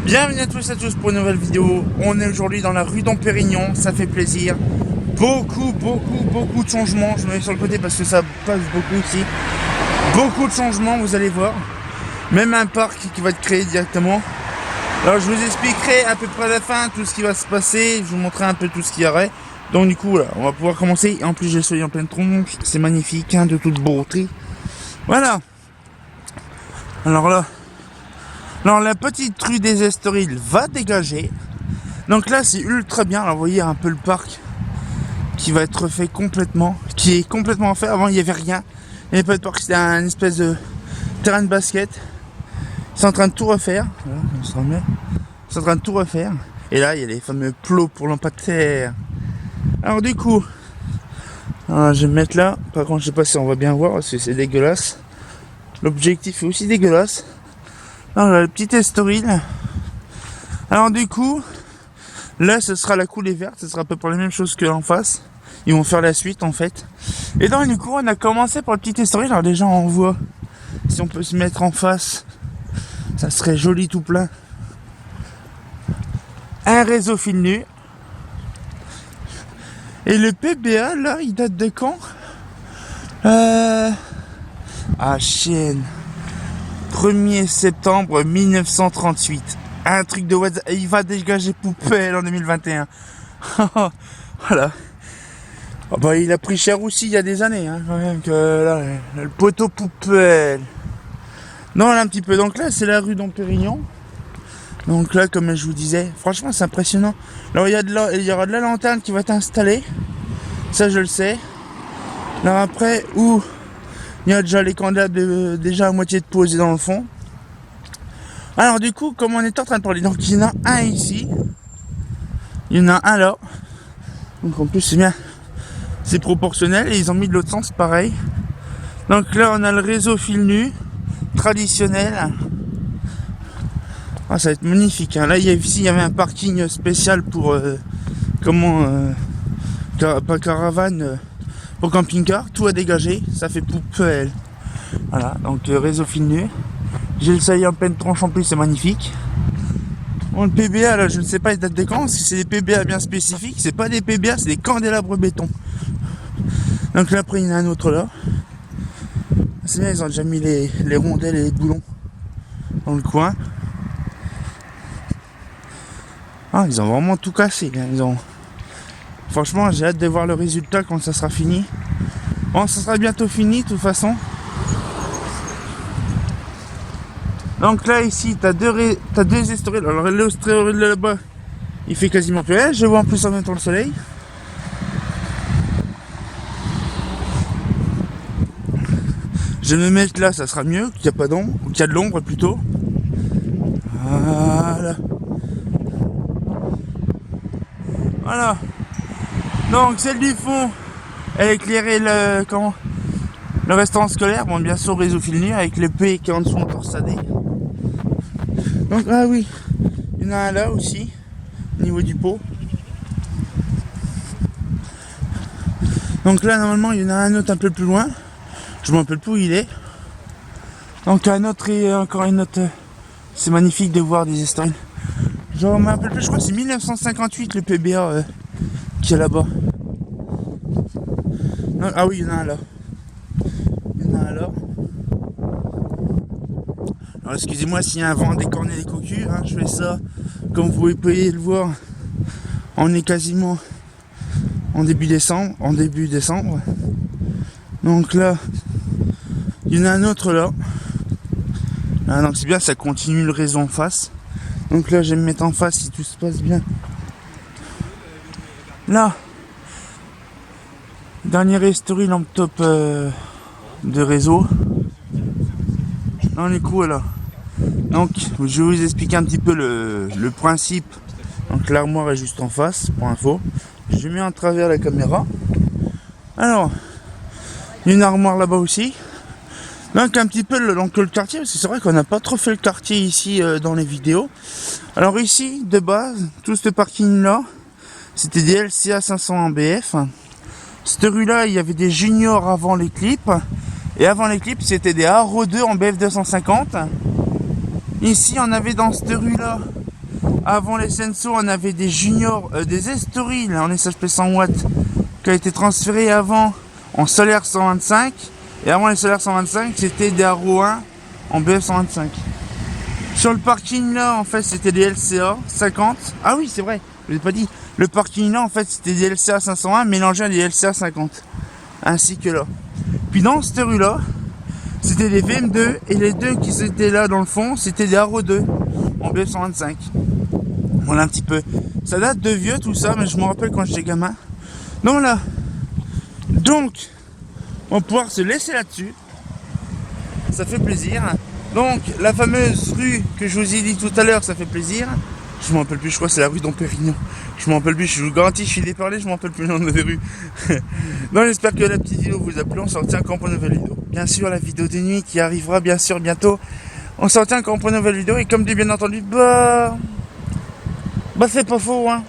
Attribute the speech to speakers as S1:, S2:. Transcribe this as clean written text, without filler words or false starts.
S1: Bienvenue à tous pour une nouvelle vidéo. On est aujourd'hui dans la rue d'Ampérignon, ça fait plaisir. Beaucoup de changements. Je me mets sur le côté parce que ça passe beaucoup ici. Beaucoup de changements, vous allez voir. Même un parc qui va être créé directement. Alors je vous expliquerai à peu près à la fin tout ce qui va se passer. Je vous montrerai un peu tout ce qu'il y aurait. Donc du coup là, on va pouvoir commencer. Et en plus j'ai le soleil en pleine tronche. C'est magnifique, hein, de toute beauté. Voilà. Alors là. Alors la petite rue des Estoriles va dégager. Donc là c'est ultra bien. Alors vous voyez un peu le parc qui va être fait complètement. Qui est complètement fait. Avant il n'y avait rien. Il n'y avait pas de parc, c'était un espèce de terrain de basket. Ils sont en train de tout refaire. Voilà, ils sont en train de tout refaire. Et là il y a les fameux plots pour l'empâter. Alors du coup, alors, je vais me mettre là. Par contre je sais pas si on va bien voir parce que c'est dégueulasse. L'objectif est aussi dégueulasse. Alors le petit Estoril. Alors du coup, là ce sera la coulée verte, ce sera à peu près la même chose que en face. Ils vont faire la suite en fait. Et donc du coup on a commencé par le petit Estoril. Alors déjà on voit, si on peut se mettre en face, ça serait joli tout plein. Un réseau fil nu. Et le PBA là il date de quand? Ah chienne. 1er septembre 1938. Un truc de WhatsApp. Il va dégager poubelle en 2021. Voilà. Oh bah, il a pris cher aussi il y a des années. Hein, quand même, que, là, le poteau poubelle. Non, là, un petit peu. Donc là, c'est la rue d'Ampérignon. Donc là, comme je vous disais, franchement, c'est impressionnant. Alors, il y aura de la lanterne qui va être installée. Ça, je le sais. Alors après, où il y a déjà les candidats déjà à moitié de posés dans le fond. Alors du coup, comme on est en train de parler, donc il y en a un ici. Il y en a un là. Donc en plus c'est bien. C'est proportionnel et ils ont mis de l'autre sens pareil. Donc là on a le réseau fil nu. Traditionnel. Ah, ça va être magnifique. Hein. Là ici il y avait un parking spécial pour pas caravane. Pour camping-car, tout a dégagé, ça fait poubelle. Voilà, donc réseau fil nu. J'ai le soleil en pleine tronche en plus, c'est magnifique. Bon, le PBA là, je ne sais pas il date de quand, parce que c'est des PBA bien spécifiques, c'est pas des PBA, c'est des candélabres béton. Donc là après il y en a un autre là. C'est bien, ils ont déjà mis les rondelles et les boulons dans le coin. Ah, ils ont vraiment tout cassé, hein. Franchement, j'ai hâte de voir le résultat quand ça sera fini. Bon, ça sera bientôt fini de toute façon. Donc là, ici, t'as deux Estoriles. Alors l'Estoril là-bas, il fait quasiment plus rien. Je vois en plus en même temps le soleil. Je vais me mettre là, ça sera mieux, qu'il n'y a pas d'ombre, ou qu'il y a de l'ombre plutôt. Voilà. Voilà. Donc celle du fond, elle éclairait le restaurant scolaire, bon bien sûr réseau fil nu avec le P qui est en dessous en torsadé. Donc ah oui, il y en a un là aussi, au niveau du pot. Donc là normalement il y en a un autre un peu plus loin, je me rappelle plus où il est. Donc un autre et encore une autre, c'est magnifique de voir des Estoriles. Je me rappelle plus, je crois que c'est 1958 le PBA qui est là-bas. Ah oui, il y en a un là. Il y en a un là. Alors excusez-moi s'il y a un vent décorné des cocus, hein, je fais ça, comme vous pouvez le voir, on est quasiment en début décembre. Donc là, il y en a un autre là. Ah, donc c'est bien, ça continue le réseau en face. Donc là, je vais me mettre en face si tout se passe bien. Là, dernier Estoril en top de réseau. Dans les coups là. Donc je vais vous expliquer un petit peu le principe. Donc l'armoire est juste en face, pour info. Je mets en travers la caméra. Alors, il y a une armoire là-bas aussi. Donc un petit peu le quartier, parce que c'est vrai qu'on n'a pas trop fait le quartier ici dans les vidéos. Alors ici, de base, tout ce parking là, c'était des LCA 500 en BF. Cette rue là, il y avait des juniors avant les clips. Et avant les clips, c'était des Haro 2 en BF 250. Ici, on avait dans cette rue là Avant les Senso, on avait des juniors, des Estoril en SHP 100 watts qui a été transféré avant en solaire 125. Et avant les solaires 125, c'était des Arrow 1 en BF 125. Sur le parking là, en fait, c'était des LCA 50. Ah oui, c'est vrai, je l'ai pas dit. Le parking là, en fait, c'était des LCA 501 mélangés à des LCA 50. Ainsi que là. Puis dans cette rue là, c'était des VM2 et les deux qui étaient là dans le fond, c'était des Arrow 2 en BF 125. Voilà un petit peu. Ça date de vieux tout ça, mais je me rappelle quand j'étais gamin. Donc là, donc, on va pouvoir se laisser là-dessus. Ça fait plaisir. Donc, la fameuse rue que je vous ai dit tout à l'heure, ça fait plaisir. Je me rappelle plus, je crois que c'est la rue d'Ampérignon. Je me rappelle plus, je vous garantis, je suis déparlé, je me rappelle plus le nom de la rue. Donc, j'espère que la petite vidéo vous a plu. On sortit encore pour une nouvelle vidéo. Bien sûr, la vidéo de nuit qui arrivera bien sûr bientôt. On sortit encore pour une nouvelle vidéo. Et comme dit bien entendu, bah c'est pas faux, hein.